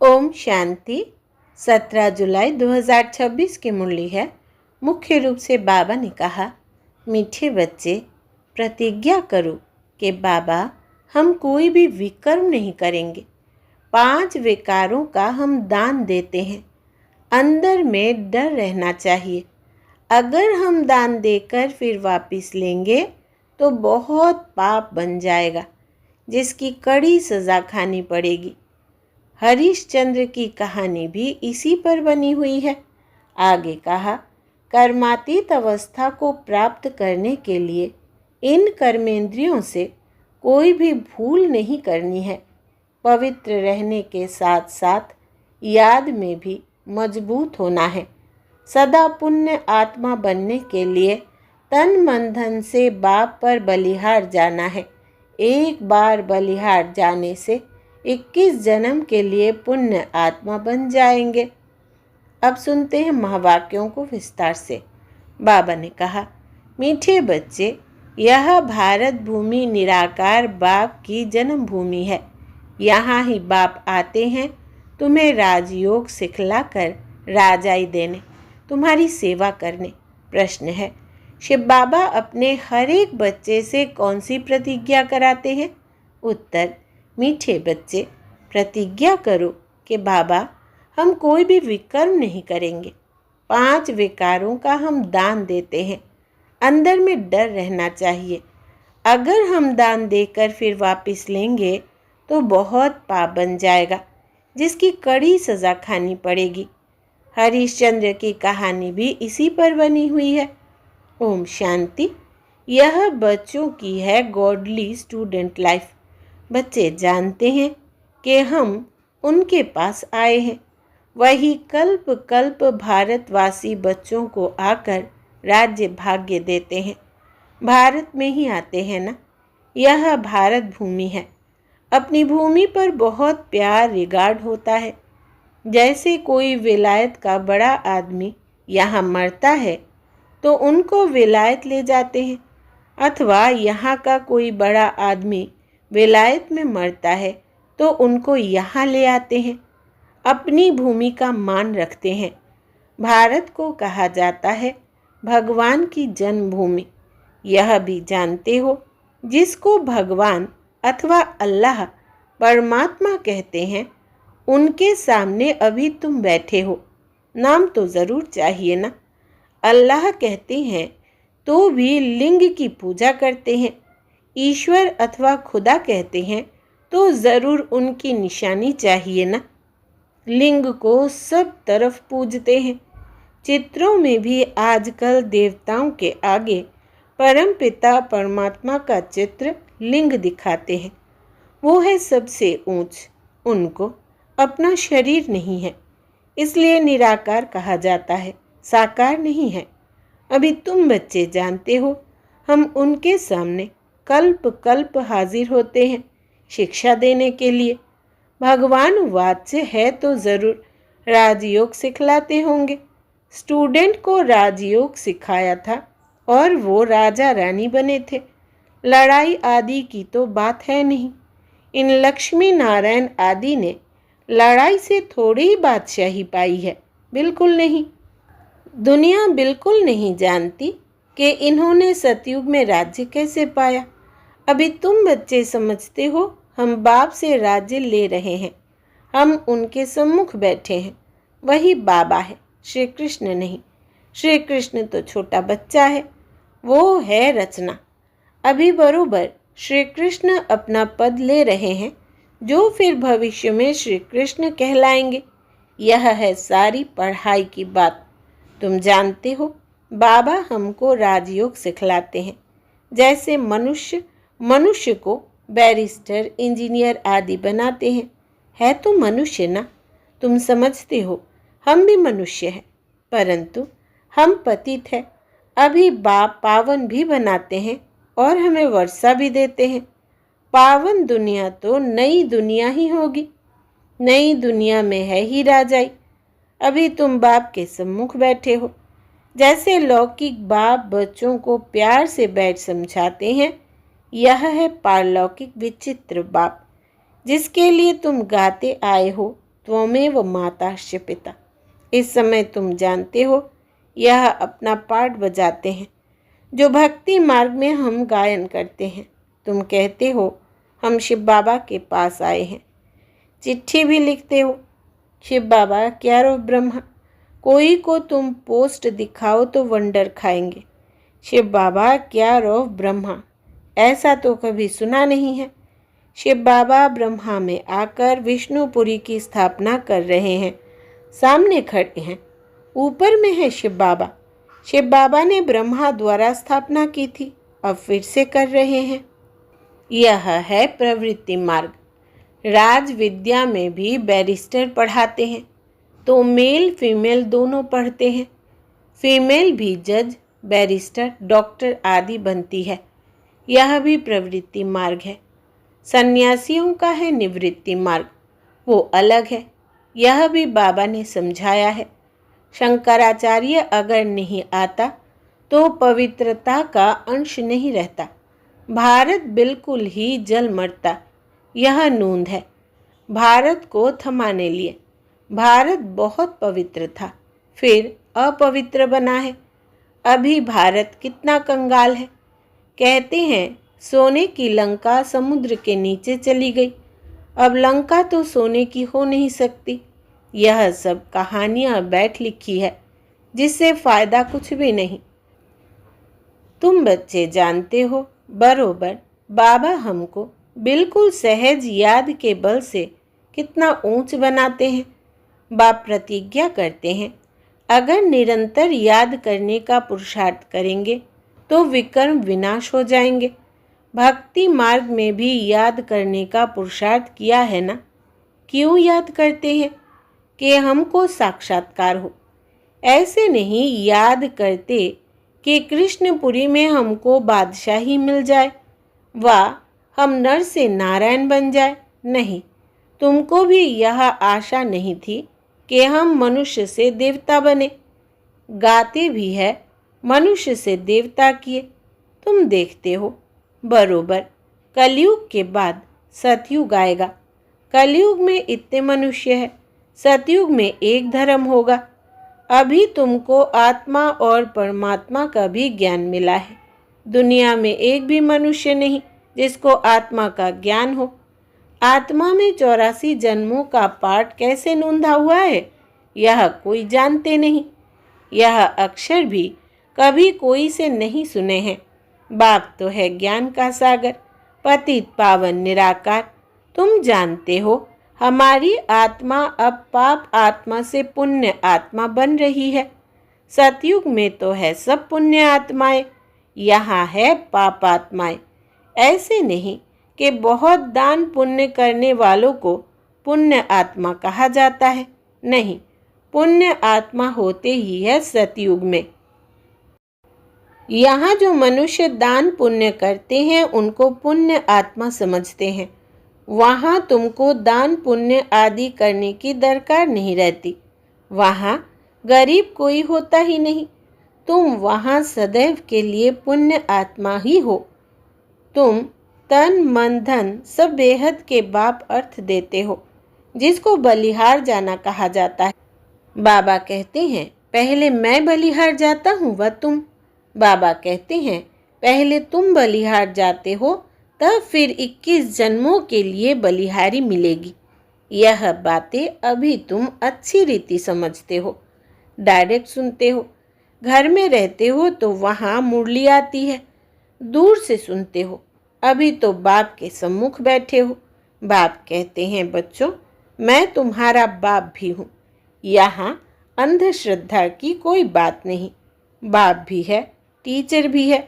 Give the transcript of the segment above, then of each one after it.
ओम शांति। 17 जुलाई 2026 की मुरली है। मुख्य रूप से बाबा ने कहा, मीठे बच्चे, प्रतिज्ञा करो कि बाबा हम कोई भी विकर्म नहीं करेंगे। 5 विकारों का हम दान देते हैं। अंदर में डर रहना चाहिए। अगर हम दान देकर फिर वापस लेंगे तो बहुत पाप बन जाएगा, जिसकी कड़ी सज़ा खानी पड़ेगी। हरिश्चंद्र की कहानी भी इसी पर बनी हुई है। आगे कहा, कर्मातीत अवस्था को प्राप्त करने के लिए इन कर्मेंद्रियों से कोई भी भूल नहीं करनी है। पवित्र रहने के साथ साथ याद में भी मजबूत होना है। सदा पुण्य आत्मा बनने के लिए तन मन धन से बाप पर बलिहार जाना है। एक बार बलिहार जाने से 21 जन्म के लिए पुण्य आत्मा बन जाएंगे। अब सुनते हैं महावाक्यों को विस्तार से। बाबा ने कहा, मीठे बच्चे, यह भारत भूमि निराकार बाप की जन्म भूमि है। यहाँ ही बाप आते हैं तुम्हें राजयोग सिखलाकर राजाई देने, तुम्हारी सेवा करने। प्रश्न है, शिव बाबा अपने हर एक बच्चे से कौन सी प्रतिज्ञा कराते हैं? उत्तर, मीठे बच्चे, प्रतिज्ञा करो कि बाबा हम कोई भी विकर्म नहीं करेंगे। 5 विकारों का हम दान देते हैं। अंदर में डर रहना चाहिए। अगर हम दान देकर फिर वापस लेंगे तो बहुत पाप बन जाएगा, जिसकी कड़ी सज़ा खानी पड़ेगी। हरिश्चंद्र की कहानी भी इसी पर बनी हुई है। ओम शांति। यह बच्चों की है गॉडली स्टूडेंट लाइफ। बच्चे जानते हैं कि हम उनके पास आए हैं। वही कल्प कल्प भारतवासी बच्चों को आकर राज्य भाग्य देते हैं। भारत में ही आते हैं ना। यह भारत भूमि है। अपनी भूमि पर बहुत प्यार रिगार्ड होता है। जैसे कोई विलायत का बड़ा आदमी यहाँ मरता है तो उनको विलायत ले जाते हैं, अथवा यहाँ का कोई बड़ा आदमी विलायत में मरता है तो उनको यहाँ ले आते हैं। अपनी भूमि का मान रखते हैं। भारत को कहा जाता है भगवान की जन्मभूमि। यह भी जानते हो, जिसको भगवान अथवा अल्लाह परमात्मा कहते हैं, उनके सामने अभी तुम बैठे हो। नाम तो ज़रूर चाहिए ना। अल्लाह कहते हैं तो भी लिंग की पूजा करते हैं। ईश्वर अथवा खुदा कहते हैं तो ज़रूर उनकी निशानी चाहिए ना। लिंग को सब तरफ पूजते हैं। चित्रों में भी आजकल देवताओं के आगे परम पिता परमात्मा का चित्र लिंग दिखाते हैं। वो है सबसे ऊंच। उनको अपना शरीर नहीं है, इसलिए निराकार कहा जाता है, साकार नहीं है। अभी तुम बच्चे जानते हो, हम उनके सामने कल्प कल्प हाजिर होते हैं शिक्षा देने के लिए। भगवान वात्स्य है तो ज़रूर राजयोग सिखलाते होंगे। स्टूडेंट को राजयोग सिखाया था और वो राजा रानी बने थे। लड़ाई आदि की तो बात है नहीं। इन लक्ष्मी नारायण आदि ने लड़ाई से थोड़ी ही बादशाही पाई है, बिल्कुल नहीं। दुनिया बिल्कुल नहीं जानती कि इन्होंने सतयुग में राज्य कैसे पाया। अभी तुम बच्चे समझते हो हम बाप से राज्य ले रहे हैं। हम उनके सम्मुख बैठे हैं। वही बाबा है, श्री कृष्ण नहीं। श्री कृष्ण तो छोटा बच्चा है, वो है रचना। अभी बरोबर श्री कृष्ण अपना पद ले रहे हैं, जो फिर भविष्य में श्री कृष्ण कहलाएंगे। यह है सारी पढ़ाई की बात। तुम जानते हो, बाबा हमको राजयोग सिखलाते हैं। जैसे मनुष्य को बैरिस्टर, इंजीनियर आदि बनाते हैं। है तो मनुष्य ना। तुम समझते हो हम भी मनुष्य हैं, परंतु हम पतित हैं। अभी बाप पावन भी बनाते हैं और हमें वर्षा भी देते हैं। पावन दुनिया तो नई दुनिया ही होगी। नई दुनिया में है ही राजाई। अभी तुम बाप के सम्मुख बैठे हो। जैसे लौकिक बाप बच्चों को प्यार से बैठ समझाते हैं, यह है पारलौकिक विचित्र बाप, जिसके लिए तुम गाते आए हो त्वमेव माताश्च पिता। इस समय तुम जानते हो, यह अपना पाठ बजाते हैं जो भक्ति मार्ग में हम गायन करते हैं। तुम कहते हो हम शिव बाबा के पास आए हैं, चिट्ठी भी लिखते हो। शिव बाबा क्या रो ब्रह्मा, कोई को तुम पोस्ट दिखाओ तो वंडर खाएंगे। शिव बाबा क्या रो ब्रह्मा, ऐसा तो कभी सुना नहीं है। शिव बाबा ब्रह्मा में आकर विष्णुपुरी की स्थापना कर रहे हैं, सामने खड़े हैं। ऊपर में है शिव बाबा। शिव बाबा ने ब्रह्मा द्वारा स्थापना की थी, अब फिर से कर रहे हैं। यह है प्रवृत्ति मार्ग। राज विद्या में भी बैरिस्टर पढ़ाते हैं, तो मेल फीमेल दोनों पढ़ते हैं। फीमेल भी जज, बैरिस्टर, डॉक्टर आदि बनती है। यह भी प्रवृत्ति मार्ग है। सन्यासियों का है निवृत्ति मार्ग, वो अलग है। यह भी बाबा ने समझाया है। शंकराचार्य अगर नहीं आता तो पवित्रता का अंश नहीं रहता। भारत बिल्कुल ही जल मरता, यह नूंद है। भारत को थमाने लिए भारत बहुत पवित्र था, फिर अपवित्र बना है। अभी भारत कितना कंगाल है। कहते हैं सोने की लंका समुद्र के नीचे चली गई। अब लंका तो सोने की हो नहीं सकती। यह सब कहानियां बैठ लिखी है, जिससे फायदा कुछ भी नहीं। तुम बच्चे जानते हो बरोबर, बाबा हमको बिल्कुल सहज याद के बल से कितना ऊंच बनाते हैं। बाप प्रतिज्ञा करते हैं, अगर निरंतर याद करने का पुरुषार्थ करेंगे तो विकर्म विनाश हो जाएंगे। भक्ति मार्ग में भी याद करने का पुरुषार्थ किया है ना। क्यों याद करते हैं? कि हमको साक्षात्कार हो। ऐसे नहीं याद करते कि कृष्णपुरी में हमको बादशाही मिल जाए, वाह हम नर से नारायण बन जाए। नहीं, तुमको भी यह आशा नहीं थी कि हम मनुष्य से देवता बने। गाते भी है मनुष्य से देवता किए। तुम देखते हो बरोबर, कलयुग के बाद सतयुग आएगा। कलयुग में इतने मनुष्य है, सतयुग में एक धर्म होगा। अभी तुमको आत्मा और परमात्मा का भी ज्ञान मिला है। दुनिया में एक भी मनुष्य नहीं जिसको आत्मा का ज्ञान हो। आत्मा में 84 जन्मों का पाठ कैसे नोंधा हुआ है, यह कोई जानते नहीं। यह अक्षर भी कभी कोई से नहीं सुने हैं। बाप तो है ज्ञान का सागर, पतित पावन निराकार। तुम जानते हो हमारी आत्मा अब पाप आत्मा से पुण्य आत्मा बन रही है। सतयुग में तो है सब पुण्य आत्माएं, यहाँ है पाप आत्माएं। ऐसे नहीं कि बहुत दान पुण्य करने वालों को पुण्य आत्मा कहा जाता है। नहीं, पुण्य आत्मा होते ही है सतयुग में। यहाँ जो मनुष्य दान पुण्य करते हैं उनको पुण्य आत्मा समझते हैं। वहाँ तुमको दान पुण्य आदि करने की दरकार नहीं रहती। वहाँ गरीब कोई होता ही नहीं। तुम वहाँ सदैव के लिए पुण्य आत्मा ही हो। तुम तन मन धन सब बेहद के बाप अर्थ देते हो, जिसको बलिहार जाना कहा जाता है। बाबा कहते हैं पहले मैं बलिहार जाता हूँ व तुम। बाबा कहते हैं पहले तुम बलिहार जाते हो, तब फिर 21 जन्मों के लिए बलिहारी मिलेगी। यह बातें अभी तुम अच्छी रीति समझते हो, डायरेक्ट सुनते हो। घर में रहते हो तो वहाँ मुरली आती है, दूर से सुनते हो। अभी तो बाप के सम्मुख बैठे हो। बाप कहते हैं बच्चों, मैं तुम्हारा बाप भी हूँ। यहाँ अंधश्रद्धा की कोई बात नहीं। बाप भी है, टीचर भी है।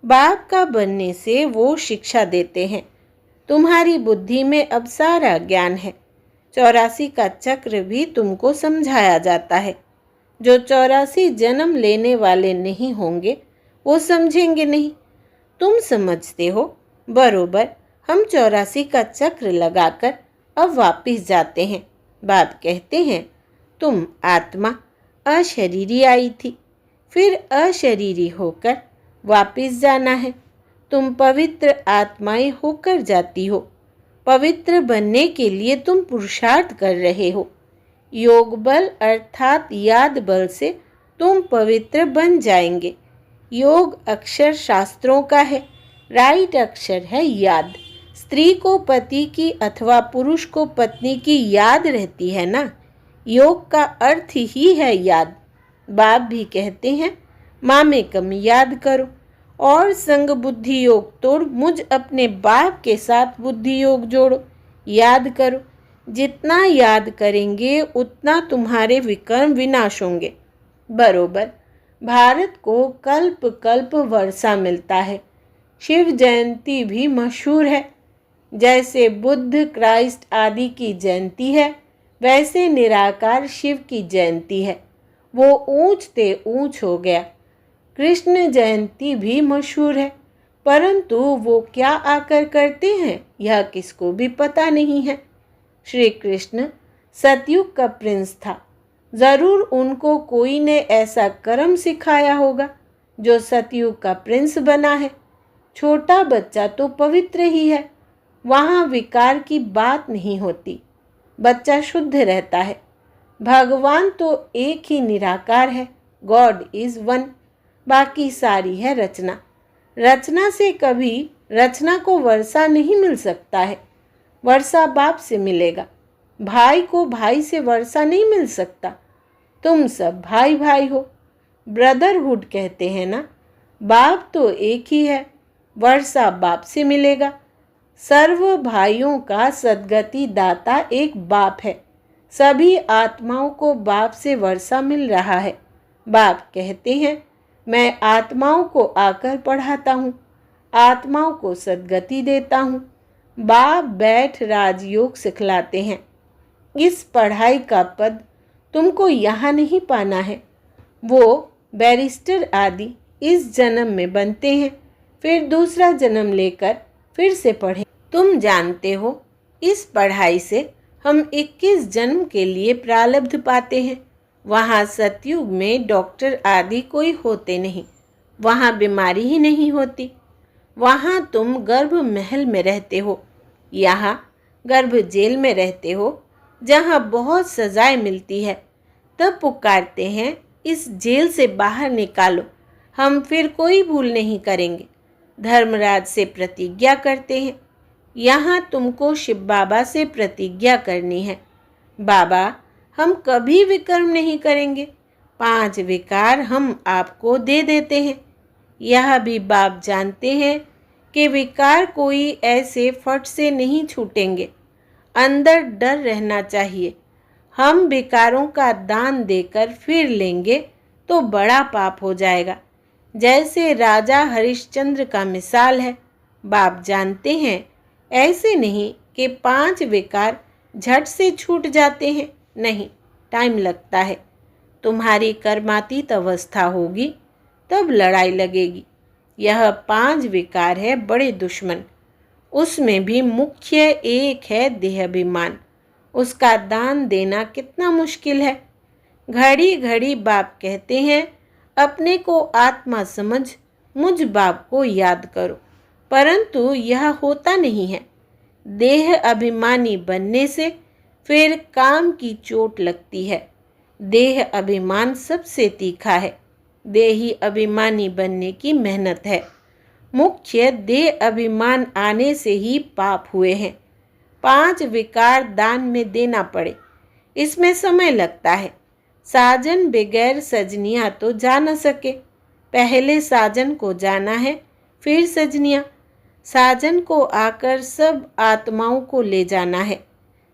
बाप का बनने से वो शिक्षा देते हैं। तुम्हारी बुद्धि में अब सारा ज्ञान है। 84 का चक्र भी तुमको समझाया जाता है। जो 84 जन्म लेने वाले नहीं होंगे वो समझेंगे नहीं। तुम समझते हो बरोबर। हम 84 का चक्र लगाकर अब वापिस जाते हैं। बाप कहते हैं तुम आत्मा अशरीरी आई थी, फिर अशरीरी होकर वापिस जाना है। तुम पवित्र आत्माएं होकर जाती हो। पवित्र बनने के लिए तुम पुरुषार्थ कर रहे हो। योग बल अर्थात याद बल से तुम पवित्र बन जाएंगे। योग अक्षर शास्त्रों का है, राइट अक्षर है याद। स्त्री को पति की अथवा पुरुष को पत्नी की याद रहती है ना। योग का अर्थ ही है याद। बाप भी कहते हैं माँ में कम याद करो और संग बुद्धि योग तोड़ मुझ अपने बाप के साथ बुद्धि योग जोड़ो। याद करो, जितना याद करेंगे उतना तुम्हारे विकर्म विनाश होंगे। बरोबर भारत को कल्प कल्प वर्षा मिलता है। शिव जयंती भी मशहूर है। जैसे बुद्ध क्राइस्ट आदि की जयंती है, वैसे निराकार शिव की जयंती है। वो ऊंचते ऊंच हो गया। कृष्ण जयंती भी मशहूर है, परंतु वो क्या आकर करते हैं यह किसको भी पता नहीं है। श्री कृष्ण सतयुग का प्रिंस था। जरूर उनको कोई ने ऐसा कर्म सिखाया होगा जो सतयुग का प्रिंस बना है। छोटा बच्चा तो पवित्र ही है, वहाँ विकार की बात नहीं होती। बच्चा शुद्ध रहता है। भगवान तो एक ही निराकार है, गॉड इज वन। बाकी सारी है रचना। रचना से कभी रचना को वर्षा नहीं मिल सकता है। वर्षा बाप से मिलेगा। भाई को भाई से वर्षा नहीं मिल सकता। तुम सब भाई भाई हो, ब्रदरहुड कहते हैं ना। बाप तो एक ही है, वर्षा बाप से मिलेगा। सर्व भाइयों का सद्गति दाता एक बाप है। सभी आत्माओं को बाप से वर्षा मिल रहा है। बाप कहते हैं मैं आत्माओं को आकर पढ़ाता हूँ, आत्माओं को सद्गति देता हूँ। बाप बैठ राजयोग सिखलाते हैं। इस पढ़ाई का पद तुमको यहाँ नहीं पाना है। वो बैरिस्टर आदि इस जन्म में बनते हैं, फिर दूसरा जन्म लेकर फिर से पढ़ें। तुम जानते हो इस पढ़ाई से हम 21 जन्म के लिए प्रारब्ध पाते हैं। वहाँ सतयुग में डॉक्टर आदि कोई होते नहीं, वहाँ बीमारी ही नहीं होती। वहाँ तुम गर्भ महल में रहते हो, यहाँ गर्भ जेल में रहते हो, जहाँ बहुत सजाएं मिलती है। तब पुकारते हैं इस जेल से बाहर निकालो, हम फिर कोई भूल नहीं करेंगे। धर्मराज से प्रतिज्ञा करते हैं। यहाँ तुमको शिव बाबा से प्रतिज्ञा करनी है, बाबा हम कभी विकर्म नहीं करेंगे। 5 विकार हम आपको दे देते हैं। यह भी बाप जानते हैं कि विकार कोई ऐसे फट से नहीं छूटेंगे। अंदर डर रहना चाहिए। हम विकारों का दान देकर फिर लेंगे तो बड़ा पाप हो जाएगा। जैसे राजा हरिश्चंद्र का मिसाल है। बाप जानते हैं ऐसे नहीं कि 5 विकार झट से छूट जाते हैं, नहीं, टाइम लगता है। तुम्हारी कर्मातीत अवस्था होगी तब लड़ाई लगेगी। यह 5 विकार है बड़े दुश्मन। उसमें भी मुख्य एक है देहाभिमान। उसका दान देना कितना मुश्किल है। घड़ी घड़ी बाप कहते हैं अपने को आत्मा समझ मुझ बाप को याद करो, परंतु यह होता नहीं है। देह अभिमानी बनने से फिर काम की चोट लगती है। देह अभिमान सबसे तीखा है। देही अभिमानी बनने की मेहनत है। मुख्य देह अभिमान आने से ही पाप हुए हैं। 5 विकार दान में देना पड़े, इसमें समय लगता है। साजन बगैर सजनिया तो जा न सके। पहले साजन को जाना है, फिर सजनिया। साजन को आकर सब आत्माओं को ले जाना है।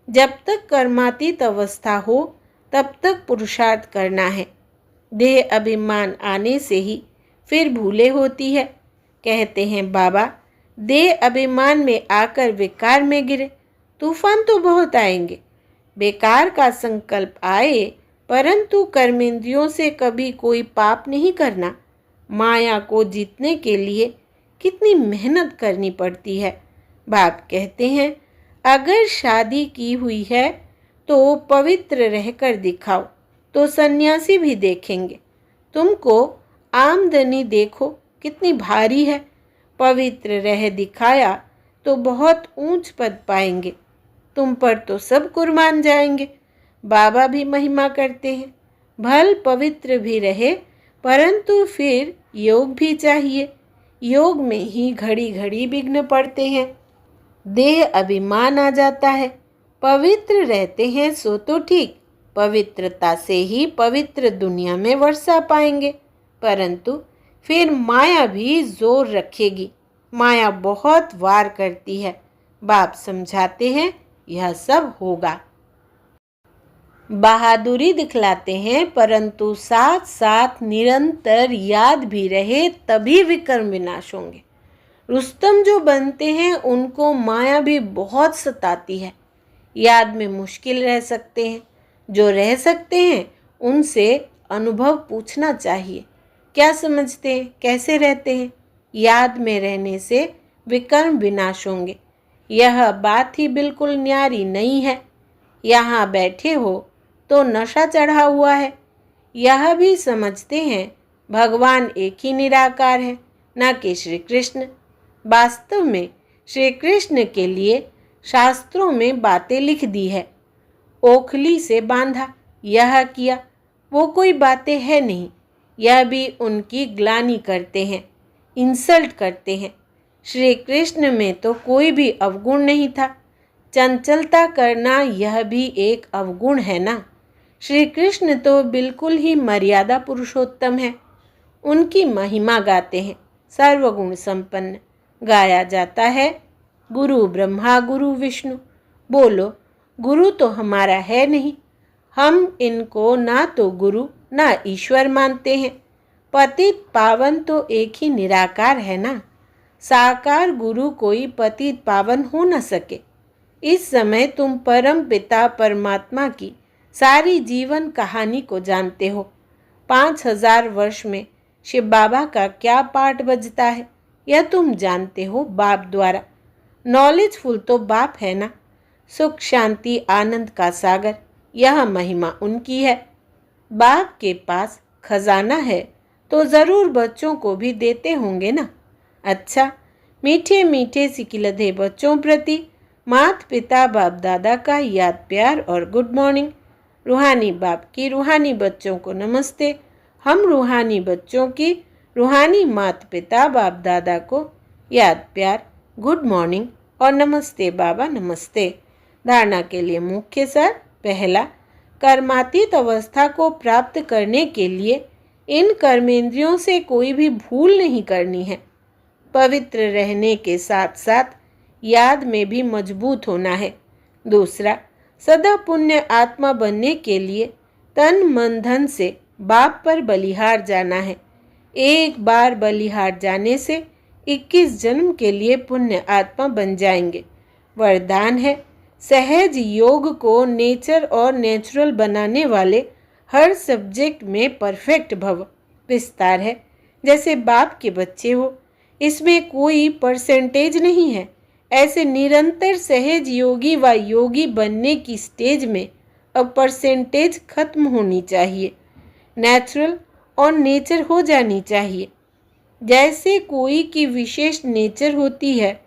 जब तक कर्मातीत अवस्था हो तब तक पुरुषार्थ करना है। देह अभिमान आने से ही फिर भूले होती है। कहते हैं बाबा देह अभिमान में आकर विकार में गिरे, तूफान तो बहुत आएंगे। बेकार का संकल्प आए, परंतु कर्मेंद्रियों से कभी कोई पाप नहीं करना। माया को जीतने के लिए कितनी मेहनत करनी पड़ती है। बाप कहते हैं अगर शादी की हुई है तो पवित्र रहकर दिखाओ तो सन्यासी भी देखेंगे। तुमको आमदनी देखो कितनी भारी है। पवित्र रह दिखाया तो बहुत ऊंच पद पाएंगे। तुम पर तो सब कुर्बान जाएंगे। बाबा भी महिमा करते हैं, भल पवित्र भी रहे, परंतु फिर योग भी चाहिए। योग में ही घड़ी घड़ी विघ्न पड़ते हैं, देह अभिमान आ जाता है। पवित्र रहते हैं सो तो ठीक, पवित्रता से ही पवित्र दुनिया में वर्षा पाएंगे, परंतु फिर माया भी जोर रखेगी। माया बहुत वार करती है। बाप समझाते हैं यह सब होगा। बहादुरी दिखलाते हैं, परंतु साथ साथ निरंतर याद भी रहे तभी विक्रम विनाश होंगे। रुस्तम जो बनते हैं उनको माया भी बहुत सताती है। याद में मुश्किल रह सकते हैं। जो रह सकते हैं उनसे अनुभव पूछना चाहिए। क्या समझते हैं, कैसे रहते हैं? याद में रहने से विक्रम विनाश होंगे। यह बात ही बिल्कुल न्यारी नहीं है। यहाँ बैठे हो तो नशा चढ़ा हुआ है। यह भी समझते हैं भगवान एक ही निराकार है, न कि श्री कृष्ण। वास्तव में श्री कृष्ण के लिए शास्त्रों में बातें लिख दी है। ओखली से बांधा, यह किया, वो कोई बातें है नहीं। यह भी उनकी ग्लानि करते हैं, इंसल्ट करते हैं। श्री कृष्ण में तो कोई भी अवगुण नहीं था। चंचलता करना यह भी एक अवगुण है ना। श्री कृष्ण तो बिल्कुल ही मर्यादा पुरुषोत्तम है। उनकी महिमा गाते हैं, सर्वगुण संपन्न। गाया जाता है गुरु ब्रह्मा गुरु विष्णु। बोलो, गुरु तो हमारा है नहीं। हम इनको ना तो गुरु ना ईश्वर मानते हैं। पतित पावन तो एक ही निराकार है ना। साकार गुरु कोई पतित पावन हो न सके। इस समय तुम परम पिता परमात्मा की सारी जीवन कहानी को जानते हो। 5000 वर्ष में शिव बाबा का क्या पाठ बजता है यह तुम जानते हो बाप द्वारा। नॉलेजफुल तो बाप है ना। सुख शांति आनंद का सागर, यह महिमा उनकी है। बाप के पास खजाना है तो ज़रूर बच्चों को भी देते होंगे ना। अच्छा, मीठे मीठे सिकिलधे बच्चों प्रति माता पिता बाप दादा का याद प्यार और गुड मॉर्निंग। रूहानी बाप की रूहानी बच्चों को नमस्ते। हम रूहानी बच्चों की रूहानी माता पिता बाप दादा को याद प्यार, गुड मॉर्निंग और नमस्ते बाबा नमस्ते। धारणा के लिए मुख्य सार। पहला, कर्मातीत अवस्था को प्राप्त करने के लिए इन कर्मेंद्रियों से कोई भी भूल नहीं करनी है। पवित्र रहने के साथ साथ याद में भी मजबूत होना है। दूसरा, सदा पुण्य आत्मा बनने के लिए तन मन धन से बाप पर बलिहार जाना है। एक बार बलिहार जाने से 21 जन्म के लिए पुण्य आत्मा बन जाएंगे। वरदान है, सहज योग को नेचर और नेचुरल बनाने वाले हर सब्जेक्ट में परफेक्ट भव। विस्तार है, जैसे बाप के बच्चे हो, इसमें कोई परसेंटेज नहीं है। ऐसे निरंतर सहज योगी व योगी बनने की स्टेज में अब परसेंटेज खत्म होनी चाहिए, नेचुरल और नेचर हो जानी चाहिए। जैसे कोई की विशेष नेचर होती है,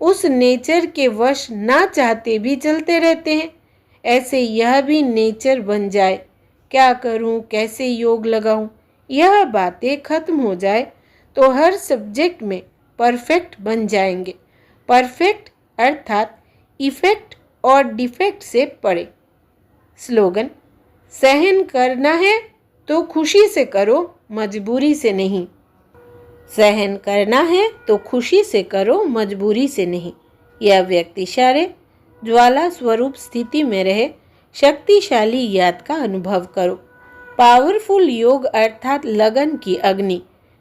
उस नेचर के वश ना चाहते भी चलते रहते हैं, ऐसे यह भी नेचर बन जाए। क्या करूं, कैसे योग लगाऊं, यह बातें खत्म हो जाए तो हर सब्जेक्ट में परफेक्ट बन जाएंगे। परफेक्ट अर्थात इफेक्ट और डिफेक्ट से परे। स्लोगन, सहन करना है तो खुशी से करो, मजबूरी से नहीं। सहन करना है तो खुशी से करो, मजबूरी से नहीं। यह व्यक्ति सारे ज्वाला स्वरूप स्थिति में रहे, शक्तिशाली याद का अनुभव करो। पावरफुल योग अर्थात लगन की अग्नि,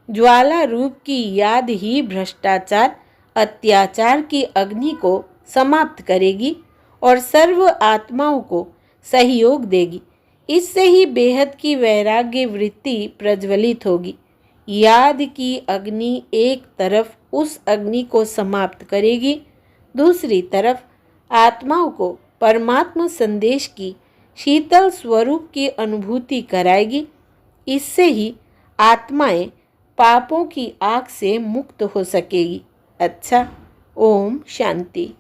ज्वाला रूप की याद ही भ्रष्टाचार अत्याचार की अग्नि को समाप्त करेगी और सर्व आत्माओं को सहयोग देगी। इससे ही बेहद की वैराग्य वृत्ति प्रज्वलित होगी। याद की अग्नि एक तरफ उस अग्नि को समाप्त करेगी, दूसरी तरफ आत्माओं को परमात्मा संदेश की शीतल स्वरूप की अनुभूति कराएगी। इससे ही आत्माएं पापों की आग से मुक्त हो सकेगी। अच्छा, ओम शांति।